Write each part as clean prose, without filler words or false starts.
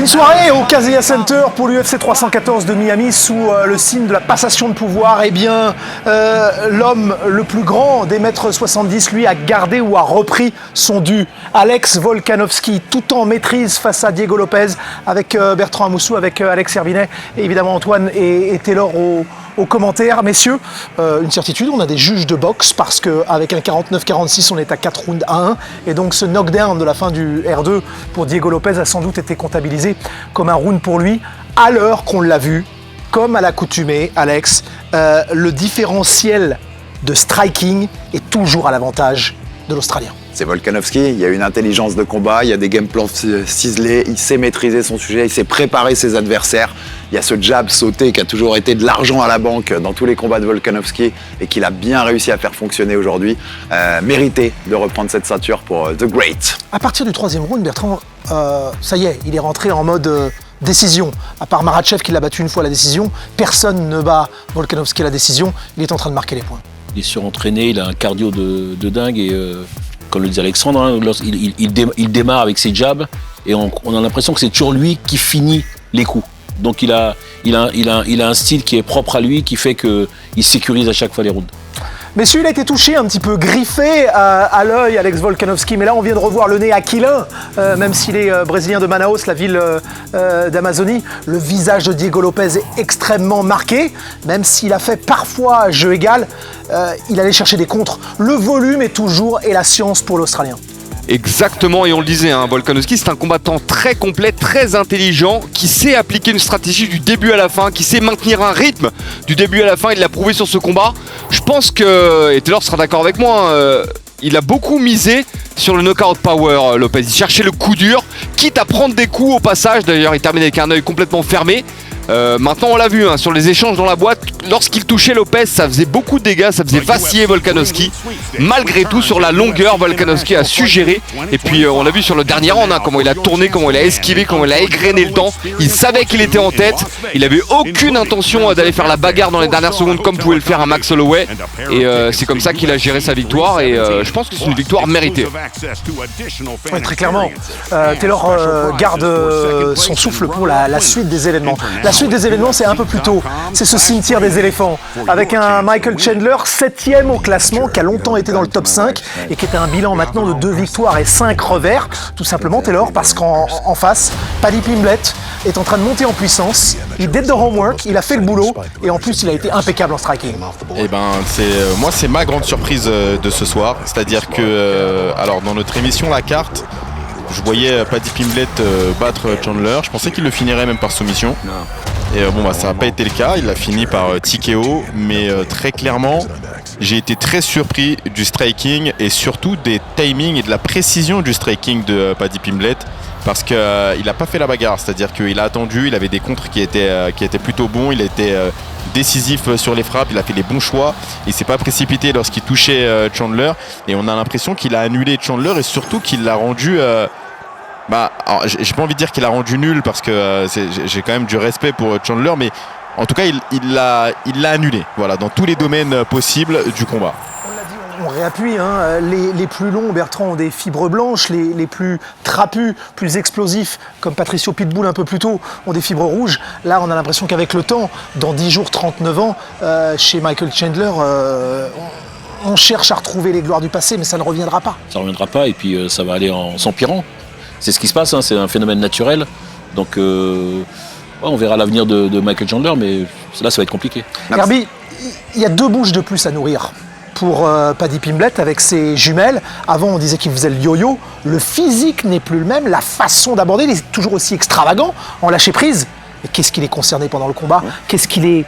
Une soirée au Kaseya Center pour l'UFC 314 de Miami sous le signe de la passation de pouvoir. Eh bien, l'homme le plus grand des mètres 70, lui, a gardé ou a repris son dû. Alex Volkanovski, tout en maîtrise face à Diego Lopez, avec Bertrand Amoussou, avec Alex Hervinet et évidemment Antoine et Taylor aux commentaires. Messieurs, une certitude, on a des juges de boxe parce qu'avec un 49-46, on est à 4 rounds à 1. Et donc ce knockdown de la fin du R2 pour Diego Lopez a sans doute été comptabilisé comme un round pour lui, à l'heure qu'on l'a vu, comme à l'accoutumée, Alex, le différentiel de striking est toujours à l'avantage de l'Australien. C'est Volkanovski, il y a une intelligence de combat, il y a des game plans ciselés, il sait maîtriser son sujet, il sait préparer ses adversaires. Il y a ce jab sauté qui a toujours été de l'argent à la banque dans tous les combats de Volkanovski et qu'il a bien réussi à faire fonctionner aujourd'hui. Mérité de reprendre cette ceinture pour The Great. À partir du troisième round, Bertrand, ça y est, il est rentré en mode décision. À part Makhachev qui l'a battu une fois à la décision, personne ne bat Volkanovski à la décision. Il est en train de marquer les points. Il est surentraîné, il a un cardio de dingue et comme le disait Alexandre, hein, il démarre avec ses jabs et on a l'impression que c'est toujours lui qui finit les coups. Donc il a un style qui est propre à lui, qui fait qu'il sécurise à chaque fois les rounds. Messieurs, il a été touché, un petit peu griffé à l'œil, Alex Volkanovski. Mais là, on vient de revoir le nez aquilin, même s'il est brésilien de Manaus, la ville d'Amazonie. Le visage de Diego Lopez est extrêmement marqué, même s'il a fait parfois jeu égal. Il allait chercher des contres. Le volume est toujours et la science pour l'Australien. Exactement, et on le disait, hein, Volkanovski c'est un combattant très complet, très intelligent, qui sait appliquer une stratégie du début à la fin, qui sait maintenir un rythme du début à la fin, il l'a prouvé sur ce combat. Je pense que, et Taylor sera d'accord avec moi, il a beaucoup misé sur le knockout power, Lopez. Il cherchait le coup dur, quitte à prendre des coups au passage, d'ailleurs il termine avec un œil complètement fermé. Maintenant on l'a vu, hein, sur les échanges dans la boîte, lorsqu'il touchait Lopez, ça faisait beaucoup de dégâts, ça faisait vaciller Volkanovski. Malgré tout, sur la longueur, Volkanovski a su gérer. Et puis on l'a vu sur le dernier round, hein, comment il a tourné, comment il a esquivé, comment il a égrené le temps. Il savait qu'il était en tête, il avait aucune intention d'aller faire la bagarre dans les dernières secondes comme pouvait le faire un Max Holloway. Et c'est comme ça qu'il a géré sa victoire et je pense que c'est une victoire méritée. Oui, très clairement. Taylor garde son souffle pour la suite des événements. La suite des événements, c'est un peu plus tôt. C'est ce cimetière des éléphants, avec un Michael Chandler 7e au classement, qui a longtemps été dans le top 5 et qui est à un bilan maintenant de 2 victoires et 5 revers. Tout simplement, Taylor, parce qu'en face, Paddy Pimblett est en train de monter en puissance. Il did the homework, il a fait le boulot et en plus, il a été impeccable en striking. Eh ben, moi, c'est ma grande surprise de ce soir. C'est-à-dire que, alors, dans notre émission La Carte, je voyais Paddy Pimblett battre Chandler. Je pensais qu'il le finirait même par soumission. Et ça n'a pas été le cas. Il a fini par TKO. Mais très clairement, j'ai été très surpris du striking et surtout des timings et de la précision du striking de Paddy Pimblett. Parce qu'il n'a pas fait la bagarre. C'est-à-dire qu'il a attendu, il avait des contres qui étaient plutôt bons. Il a été décisif sur les frappes, il a fait les bons choix. Il ne s'est pas précipité lorsqu'il touchait Chandler. Et on a l'impression qu'il a annulé Chandler et surtout qu'il l'a rendu... j'ai pas envie de dire qu'il a rendu nul parce que j'ai quand même du respect pour Chandler, mais en tout cas il l'a annulé, voilà, dans tous les domaines possibles du combat. On l'a dit, on réappuie, hein, les plus longs, Bertrand, ont des fibres blanches, les plus trapus, plus explosifs, comme Patricio Pitbull un peu plus tôt, ont des fibres rouges. Là, on a l'impression qu'avec le temps, dans 10 jours, 39 ans, chez Michael Chandler, on cherche à retrouver les gloires du passé, mais ça ne reviendra pas. Ça ne reviendra pas et puis ça va aller en s'empirant. C'est ce qui se passe, hein, c'est un phénomène naturel. Donc on verra l'avenir de Michael Chandler, mais là ça va être compliqué. Herbie, il y a 2 bouches de plus à nourrir pour Paddy Pimblett avec ses jumelles. Avant on disait qu'il faisait le yo-yo. Le physique n'est plus le même, la façon d'aborder, il est toujours aussi extravagant en lâcher prise. Mais qu'est-ce qu'il est concerné pendant le combat ? Qu'est-ce qu'il est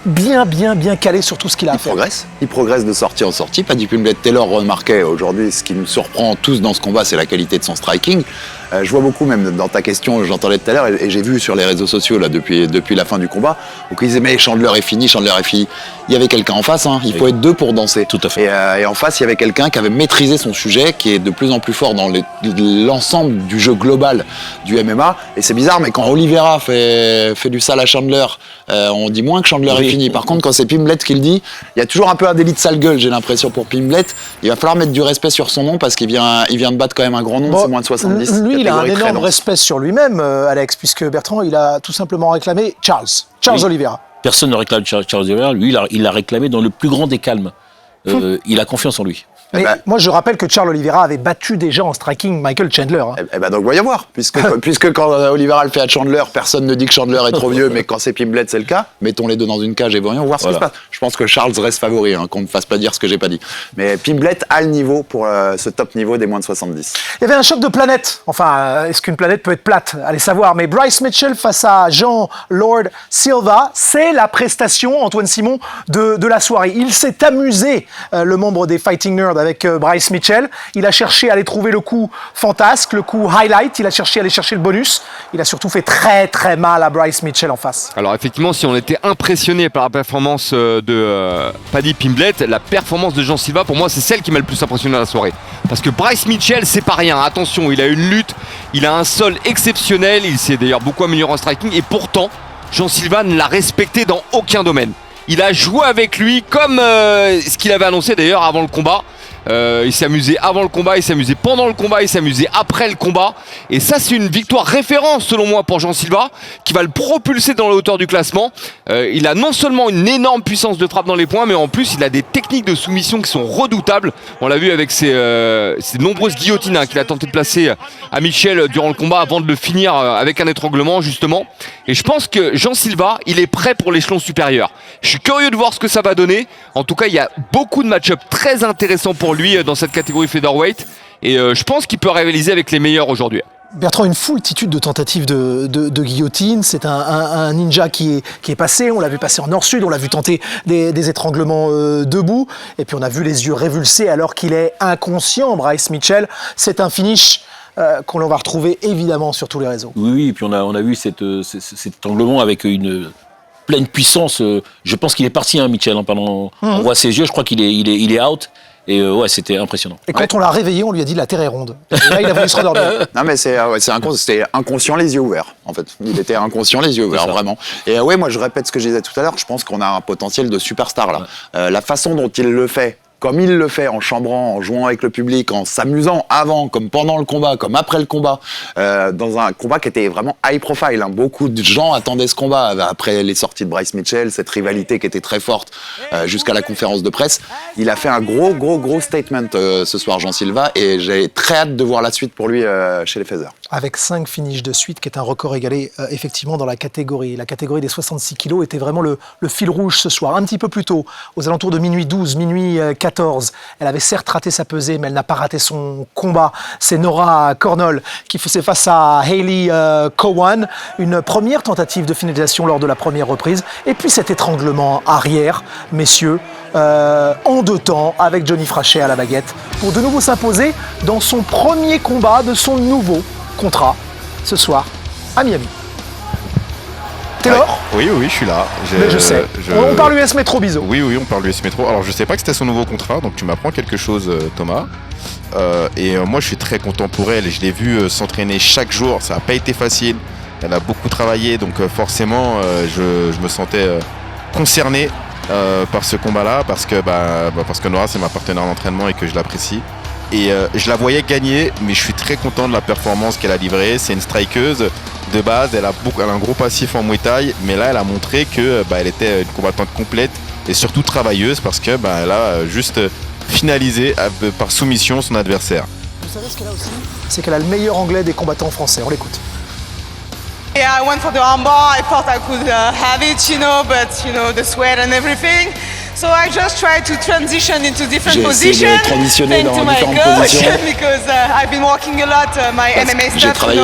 bien calé sur tout ce qu'il a à faire. Il progresse de sortie en sortie. Paddy Pimblett, Taylor remarquait aujourd'hui, ce qui nous surprend tous dans ce combat, c'est la qualité de son striking. Je vois beaucoup, même dans ta question, j'entendais tout à l'heure, et j'ai vu sur les réseaux sociaux là, depuis la fin du combat, où ils disaient mais Chandler est fini. Il y avait quelqu'un en face, hein, il faut être 2 pour danser. Tout à fait. Et en face, il y avait quelqu'un qui avait maîtrisé son sujet, qui est de plus en plus fort dans l'ensemble du jeu global du MMA. Et c'est bizarre, mais quand Oliveira fait du sale à Chandler, on dit moins que Chandler est fini. Par contre, quand c'est Pimblett qui le dit, il y a toujours un peu un délit de sale gueule, j'ai l'impression, pour Pimblett. Il va falloir mettre du respect sur son nom parce qu'il vient de battre quand même un grand nom, c'est moins de 70. il a un catégorie très énorme dense. respect sur lui-même, Alex, puisque Bertrand, il a tout simplement réclamé Charles Oui. Oliveira. Personne ne réclame Charles Oliveira. Lui, il l'a réclamé dans le plus grand des calmes. Il a confiance en lui. Mais ben- moi, je rappelle que Charles Oliveira avait battu déjà en striking Michael Chandler. Hein. Eh ben donc voyons voir, puisque quand Oliveira le fait à Chandler, personne ne dit que Chandler est trop vieux, mais quand c'est Pimblett c'est le cas, mettons les deux dans une cage et voyons voir ce qui se passe. Je pense que Charles reste favori, qu'on ne me fasse pas dire ce que j'ai pas dit. Mais Pimblett a le niveau pour ce top niveau des moins de 70. Il y avait un choc de planète. Enfin, est-ce qu'une planète peut être plate? Allez savoir. Mais Bryce Mitchell face à Jean Lord Silva, c'est la prestation, Antoine Simon, de la soirée. Il s'est amusé, le membre des Fighting Nerds, avec Bryce Mitchell. Il a cherché à aller trouver le coup fantasque, le coup highlight. Il a cherché à aller chercher le bonus. Il a surtout fait très très mal à Bryce Mitchell en face. Alors effectivement, si on était impressionné par la performance de Paddy Pimblett, la performance de Jean Silva, pour moi, c'est celle qui m'a le plus impressionné à la soirée. Parce que Bryce Mitchell, c'est pas rien. Attention, il a une lutte, il a un sol exceptionnel, il s'est d'ailleurs beaucoup amélioré en striking, et pourtant, Jean Silva ne l'a respecté dans aucun domaine. Il a joué avec lui comme ce qu'il avait annoncé d'ailleurs avant le combat. Il s'est amusé avant le combat, il s'est amusé pendant le combat, il s'est amusé après le combat. Et ça, c'est une victoire référence selon moi pour Jean Silva, qui va le propulser dans la hauteur du classement. Il a non seulement une énorme puissance de frappe dans les points, mais en plus il a des techniques de soumission qui sont redoutables. On l'a vu avec ses nombreuses guillotines qu'il a tenté de placer à Mitchell durant le combat avant de le finir avec un étranglement justement. Et je pense que Jean Silva, il est prêt pour l'échelon supérieur. Je suis curieux de voir ce que ça va donner. En tout cas, il y a beaucoup de match-up très intéressants pour lui dans cette catégorie featherweight. Et je pense qu'il peut rivaliser avec les meilleurs aujourd'hui. Bertrand, une foultitude de tentatives de guillotine. C'est un ninja qui est passé. On l'a vu passer en nord-sud. On l'a vu tenter des étranglements debout. Et puis on a vu les yeux révulsés alors qu'il est inconscient, Bryce Mitchell. C'est un finish qu'on va retrouver évidemment sur tous les réseaux. Oui, et puis on a vu cet étranglement avec une pleine puissance. Je pense qu'il est parti, Mitchell, pendant. On voit ses yeux, je crois qu'il est out. Et ouais, c'était impressionnant. Et quand on l'a réveillé, on lui a dit la terre est ronde. Et là, il a voulu se rendormir. Non mais c'était inconscient les yeux ouverts en fait. Il était inconscient les yeux ouverts vraiment. Et ouais, moi je répète ce que je disais tout à l'heure, je pense qu'on a un potentiel de superstar là. La façon dont il le fait, comme il le fait en chambrant, en jouant avec le public, en s'amusant avant, comme pendant le combat, comme après le combat, dans un combat qui était vraiment high profile. Beaucoup de gens attendaient ce combat après les sorties de Bryce Mitchell, cette rivalité qui était très forte jusqu'à la conférence de presse. Il a fait un gros statement ce soir, Jean Silva, et j'ai très hâte de voir la suite pour lui chez les Feathers. Avec 5 finishes de suite, qui est un record égalé effectivement dans la catégorie. La catégorie des 66 kilos était vraiment le fil rouge ce soir. Un petit peu plus tôt, aux alentours de minuit 12, minuit 14, elle avait certes raté sa pesée, mais elle n'a pas raté son combat. C'est Nora Cornell qui faisait face à Hayley Cowan. Une première tentative de finalisation lors de la première reprise. Et puis cet étranglement arrière, messieurs, en 2 temps, avec Johnny Frachet à la baguette, pour de nouveau s'imposer dans son premier combat de son nouveau contrat ce soir à Miami. Taylor ? Oui, je suis là. Mais je sais. On parle US Metro, bisous. Oui, on parle US Metro. Alors, je sais pas que c'était son nouveau contrat, donc tu m'apprends quelque chose, Thomas. Moi, je suis très content pour elle. Je l'ai vu s'entraîner chaque jour. Ça n'a pas été facile. Elle a beaucoup travaillé, donc forcément, je me sentais concerné par ce combat-là, parce que Nora, c'est ma partenaire d'entraînement et que je l'apprécie. Et je la voyais gagner, mais je suis très content de la performance qu'elle a livrée. C'est une strikeuse de base, elle a un gros passif en Muay Thai, mais là elle a montré que elle était une combattante complète et surtout travailleuse, parce que elle a juste finalisé par soumission son adversaire. Vous savez ce qu'elle a aussi ? C'est qu'elle a le meilleur anglais des combattants français. On l'écoute. Yeah, I went for the armbar. I thought I could have it, but the sweat and everything. So I just tried to transition into different J'ai essayé positions. de transitionner Thanks dans to my différentes coach positions. because I've been working a lot my MMA J'ai stuff. travaillé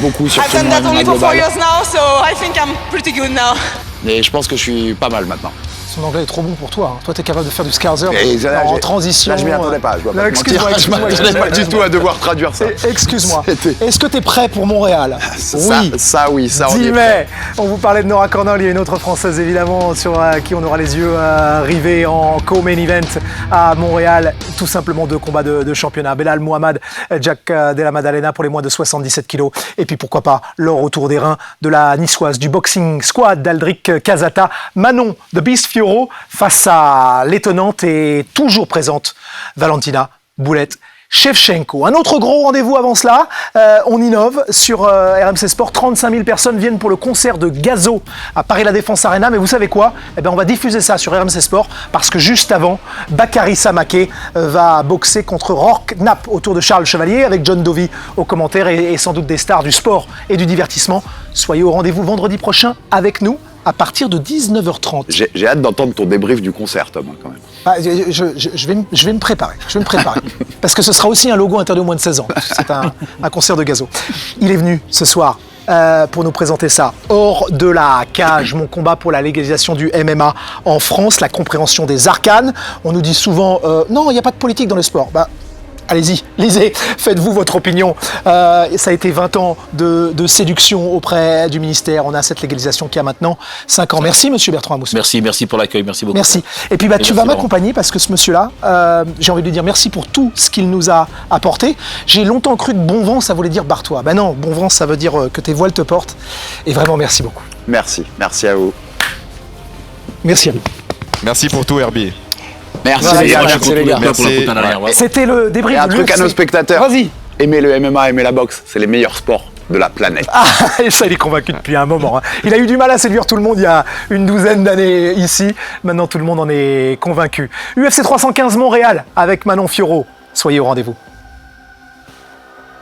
beaucoup sur I've tout done mon that only MMA for 4 global. years now, so I think I'm pretty good now. Et je pense que je suis pas mal maintenant. Son anglais est trop bon pour toi. Toi, tu es capable de faire du Scarzer Et là, en transition. Là, je m'y attendais pas. Je dois pas te Excuse-moi, mentir. Je m'attendais pas du tout à devoir traduire ça. Excuse-moi. C'était- Est-ce que tu es prêt pour Montréal ? Oui, ça, on y 10 est prêt. mai, on vous parlait de Nora Cornell, il y a une autre Française évidemment sur qui on aura les yeux rivés en co-main event à Montréal. Tout simplement 2 combats de championnat. Belal Mohamed, Jack Della Maddalena pour les moins de 77 kilos. Et puis pourquoi pas l'or autour des reins de la niçoise du boxing squad d'Aldric Casata. Manon de Beast Fioro face à l'étonnante et toujours présente Valentina Boulette Shevchenko. Un autre gros rendez-vous avant cela, on innove sur RMC Sport. 35 000 personnes viennent pour le concert de Gazo à Paris La Défense Arena. Mais vous savez quoi? Eh bien, on va diffuser ça sur RMC Sport parce que juste avant, Bakary Samaké va boxer contre Rourke Knapp autour de Charles Chevalier avec John Dovey aux commentaires et sans doute des stars du sport et du divertissement. Soyez au rendez-vous vendredi prochain avec nous à partir de 19h30. J'ai hâte d'entendre ton débrief du concert, Tom, quand même. Ah, je vais me préparer. Parce que ce sera aussi un logo interdit aux moins de 16 ans. C'est un concert de Gazo. Il est venu ce soir pour nous présenter ça. Hors de la cage, mon combat pour la légalisation du MMA en France, la compréhension des arcanes. On nous dit souvent non, il n'y a pas de politique dans le sport. Allez-y, lisez, faites-vous votre opinion. Ça a été 20 ans de séduction auprès du ministère. On a cette légalisation qui a maintenant 5 ans. Merci, monsieur Bertrand Amousse. Merci pour l'accueil, merci beaucoup. Merci. Et puis tu vas m'accompagner parce que ce monsieur-là, j'ai envie de lui dire merci pour tout ce qu'il nous a apporté. J'ai longtemps cru que bon vent, ça voulait dire barre-toi. Ben non, bon vent, ça veut dire que tes voiles te portent. Et vraiment, merci beaucoup. Merci à vous. Merci à vous. Merci pour tout, Herbie. Merci Voilà, les gars. merci, Pour les gars. la pointe en arrière, ouais. C'était le débrief Et un de truc à l'UFC. nos spectateurs. Vas-y. Aimez le MMA, aimez la boxe, c'est les meilleurs sports de la planète. Ah, et ça, il est convaincu depuis un moment. Hein. Il a eu du mal à séduire tout le monde il y a une douzaine d'années ici. Maintenant, tout le monde en est convaincu. UFC 315 Montréal avec Manon Fiorot. Soyez au rendez-vous.